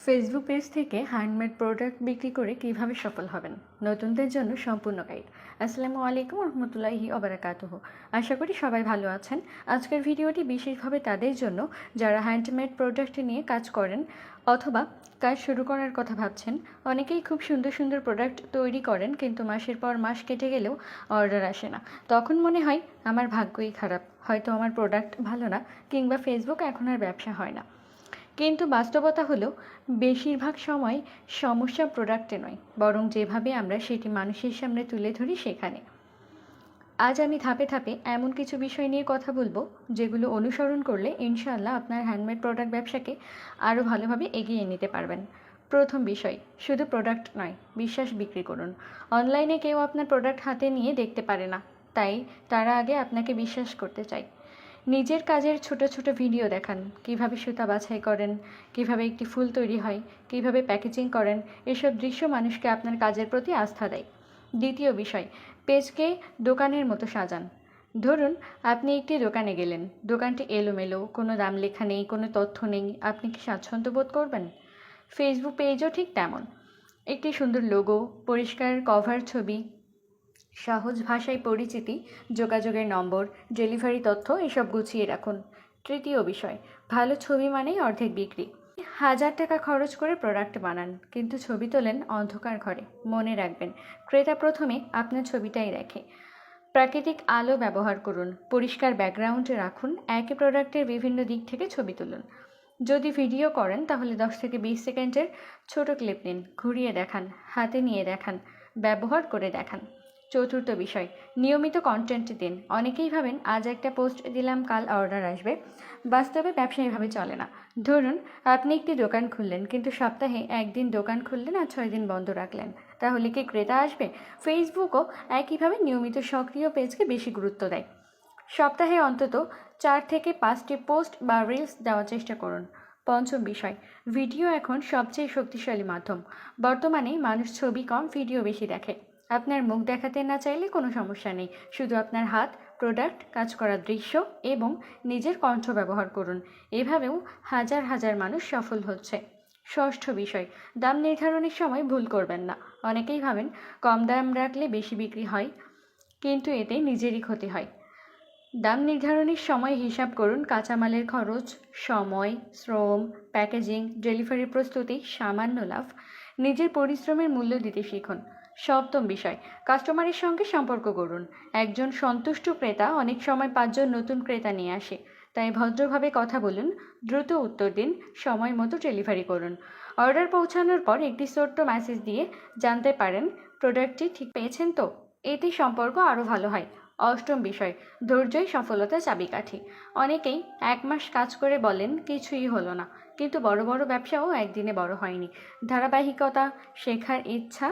Facebook page থেকে handmade product বিক্রি করে কিভাবে সফল হবেন, নতুনদের জন্য সম্পূর্ণ গাইড। আসসালামু আলাইকুম রহমতুল্লাহি ওবারাকাতুহু। আশা করি সবাই ভালো আছেন। আজকের ভিডিওটি বিশেষভাবে তাদের জন্য যারা হ্যান্ডমেড প্রোডাক্ট নিয়ে কাজ করেন অথবা কাজ শুরু করার কথা ভাবছেন। অনেকেই খুব সুন্দর সুন্দর প্রোডাক্ট তৈরি করেন, কিন্তু মাসের পর মাস কেটে গেলেও অর্ডার আসে না। তখন মনে হয় আমার ভাগ্যই খারাপ, হয়তো আমার প্রোডাক্ট ভালো না, কিংবা ফেসবুক এখন আর ব্যবসা হয় না। কিন্তু বাস্তবতা হলো বেশিরভাগ সময় সমস্যা প্রোডাক্টে নয়, বরং যেভাবে আমরা সেটি মানুষের সামনে তুলে ধরি সেখানে। আজ আমি ধাপে ধাপে এমন কিছু বিষয় নিয়ে কথা বলবো যেগুলো অনুসরণ করলে ইনশাআল্লাহ আপনার হ্যান্ডমেড প্রোডাক্ট ব্যবসাকে আরও ভালোভাবে এগিয়ে নিতে পারবেন। প্রথম বিষয়, শুধু প্রোডাক্ট নয়, বিশ্বাস বিক্রি করুন। অনলাইনে কেউ আপনার প্রোডাক্ট হাতে নিয়ে দেখতে পারে না, তাই তারা আগে আপনাকে বিশ্বাস করতে চায়। নিজের কাজের ছোট ছোট ভিডিও দেখান, কিভাবে সুতা বাছাই করেন, কিভাবে একটি ফুল তৈরি হয়, কিভাবে প্যাকেজিং করেন। এসব দৃশ্য মানুষকে আপনার কাজের প্রতি আস্থা দেয়। দ্বিতীয় বিষয়, পেজকে দোকানের মতো সাজান। ধরুন আপনি একটি দোকানে গেলেন, দোকানটি এলোমেলো, কোনো দাম লেখা নেই, কোনো তথ্য নেই, আপনি কি স্বাচ্ছন্দ্য বোধ করবেন? ফেসবুক পেজও ঠিক তেমন। একটি সুন্দর লোগো, পরিষ্কার কভার ছবি, সহজ ভাষায় পরিচিতি, যোগাযোগের নম্বর, ডেলিভারি তথ্য এসব গুছিয়ে রাখুন। তৃতীয় বিষয়, ভালো ছবি মানেই অর্ধেক বিক্রি। 1000 টাকা খরচ করে প্রোডাক্ট বানান, কিন্তু ছবি তোলেন অন্ধকার ঘরে। মনে রাখবেন, ক্রেতা প্রথমে আপনার ছবিটাই দেখে। প্রাকৃতিক আলো ব্যবহার করুন, পরিষ্কার ব্যাকগ্রাউন্ড রাখুন, একই প্রোডাক্টের বিভিন্ন দিক থেকে ছবি তুলুন। যদি ভিডিও করেন তাহলে 10 থেকে 20 সেকেন্ডের ছোট ক্লিপ নিন, ঘুরিয়ে দেখান, হাতে নিয়ে দেখান, ব্যবহার করে দেখান। চতুর্থ বিষয়, নিয়মিত কন্টেন্ট দিন। অনেকেই ভাবেন আজ একটা পোস্ট দিলাম কাল অর্ডার আসবে। বাস্তবে ব্যবসা এভাবে চলে না। ধরুন আপনি একটি দোকান খুললেন, কিন্তু সপ্তাহে একদিন দোকান খুললেন আর 6 দিন বন্ধ রাখলেন, তাহলে কি ক্রেতা আসবে? ফেসবুকও একইভাবে নিয়মিত সক্রিয় পেজকে বেশি গুরুত্ব দেয়। সপ্তাহে অন্তত 4 থেকে 5টি পোস্ট বা রিলস দেওয়ার চেষ্টা করুন। পঞ্চম বিষয়, ভিডিও এখন সবচেয়ে শক্তিশালী মাধ্যম। বর্তমানে মানুষ ছবি কম, ভিডিও বেশি দেখে। আপনার মুখ দেখাতে না চাইলে কোনো সমস্যা নেই, শুধু আপনার হাত, প্রোডাক্ট, কাজ করার দৃশ্য এবং নিজের কণ্ঠ ব্যবহার করুন। এভাবেও হাজার হাজার মানুষ সফল হচ্ছে। ষষ্ঠ বিষয়, দাম নির্ধারণের সময় ভুল করবেন না। অনেকেই ভাবেন কম দাম রাখলে বেশি বিক্রি হয়, কিন্তু এতে নিজেরই ক্ষতি হয়। দাম নির্ধারণের সময় হিসাব করুন, কাঁচামালের খরচ, সময়, শ্রম, প্যাকেজিং, ডেলিভারি প্রস্তুতি, সামান্য লাভ। নিজের পরিশ্রমের মূল্য দিতে শিখুন। সপ্তম বিষয়, কাস্টমারের সঙ্গে সম্পর্ক করুন। একজন সন্তুষ্ট ক্রেতা অনেক সময় 5 জন নতুন ক্রেতা নিয়ে আসে, তাই ভদ্রভাবে কথা বলুন, দ্রুত উত্তর দিন, সময় মতো ডেলিভারি করুন। অর্ডার পৌঁছানোর পর একটি ছোট্ট মেসেজ দিয়ে জানতে পারেন প্রোডাক্টটি ঠিক পেয়েছেন তো। এতে সম্পর্ক আরও ভালো হয়। অষ্টম বিষয়, ধৈর্যই সফলতার চাবিকাঠি। অনেকেই 1 মাস কাজ করে বলেন কিছুই হলো না, কিন্তু বড় বড় ব্যবসাও একদিনে বড় হয়নি। ধারাবাহিকতা, শেখার ইচ্ছা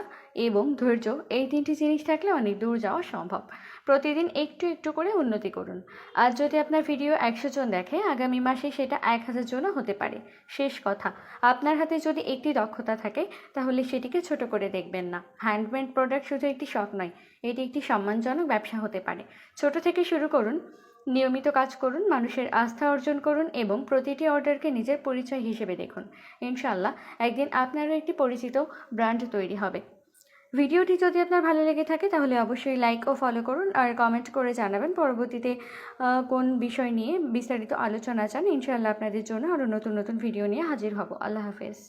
এবং ধৈর্য, এই 3টি জিনিস থাকলে অনেক দূর যাওয়া সম্ভব। প্রতিদিন একটু একটু করে উন্নতি করুন। আজ যদি আপনার ভিডিও 100 জন দেখে, আগামী মাসে সেটা 1000 জনও হতে পারে। শেষ কথা, আপনার হাতে যদি একটি দক্ষতা থাকে তাহলে সেটিকে ছোট করে দেখবেন না। হ্যান্ডমেড প্রোডাক্ট শুধু একটি শখ নয়, এটি একটি সম্মানজনক ব্যবসা হতে পারে। ছোট থেকে শুরু করুন, নিয়মিত কাজ করুন, মানুষের আস্থা অর্জন করুন এবং প্রতিটি অর্ডারকে নিজের পরিচয় হিসেবে দেখুন। ইনশাআল্লাহ একদিন আপনারও একটি পরিচিত ব্র্যান্ড তৈরি হবে। ভিডিওটি যদি আপনার ভালো লেগে থাকে তাহলে অবশ্যই লাইক ও ফলো করুন, আর কমেন্ট করে জানাবেন পরবর্তীতে কোন বিষয় নিয়ে বিস্তারিত আলোচনা চান। ইনশাআল্লাহ আপনাদের জন্য আরও নতুন নতুন ভিডিও নিয়ে হাজির হব। আল্লাহ হাফেজ।